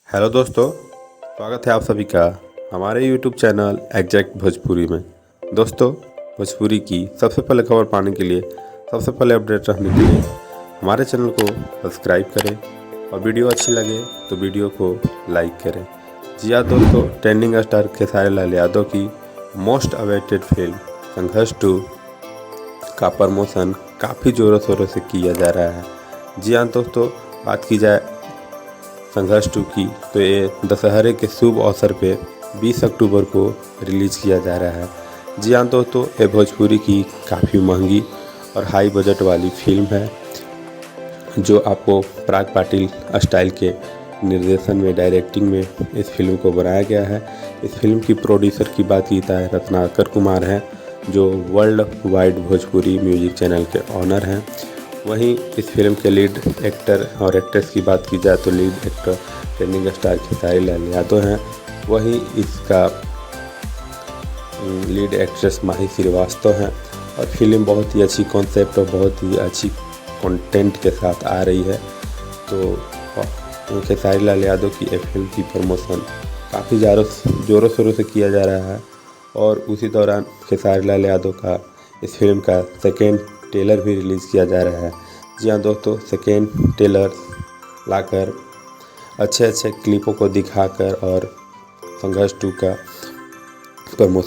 Hello दोस्तों, स्वागत है आप सभी का हमारे यूट्यूब चैनल एग्जैक्ट भोजपुरी में। दोस्तों, भोजपुरी की सबसे पहले खबर पाने के लिए, सबसे पहले अपडेट रहने के लिए हमारे चैनल को सब्सक्राइब करें और वीडियो अच्छी लगे तो वीडियो को लाइक करें। जी हाँ दोस्तों, ट्रेंडिंग स्टार खेसारी लाल यादव की मोस्ट अवेटेड फिल्म संघर्ष 2 का प्रमोशन काफ़ी ज़ोरों शोरों से किया जा रहा है। जी हाँ दोस्तों, बात की जाए संघर्ष 2 की तो ये दशहरे के शुभ अवसर पे 20 अक्टूबर को रिलीज़ किया जा रहा है। जी हाँ दोस्तों, ये भोजपुरी की काफ़ी महंगी और हाई बजट वाली फिल्म है जो आपको पराग पाटिल स्टाइल के निर्देशन में, डायरेक्टिंग में इस फिल्म को बनाया गया है। इस फिल्म की प्रोड्यूसर की बात की जाए रत्नाकर कुमार हैं, जो world wide Bhojpuri music channel के ऑनर हैं। वहीं इस फिल्म के लीड एक्टर और एक्ट्रेस की बात की जाए तो lead actor trending star Khesari Lal Yadav हैं। वहीं इसका लीड एक्ट्रेस माही श्रीवास्तव हैं और फिल्म बहुत ही अच्छी कॉन्सेप्ट और बहुत ही अच्छी कंटेंट के साथ आ रही है। तो खेसारी लाल यादव की एक फिल्म की प्रमोशन काफ़ी ज़ोरों शोरों से किया जा रहा है और उसी दौरान खेसारी लाल यादव का इस फिल्म का सेकेंड ट्रेलर भी रिलीज़ किया जा रहा है। जी हाँ दोस्तों, सेकेंड ट्रेलर लाकर अच्छे क्लिपों को दिखाकर और संघर्ष 2 का प्रमोशन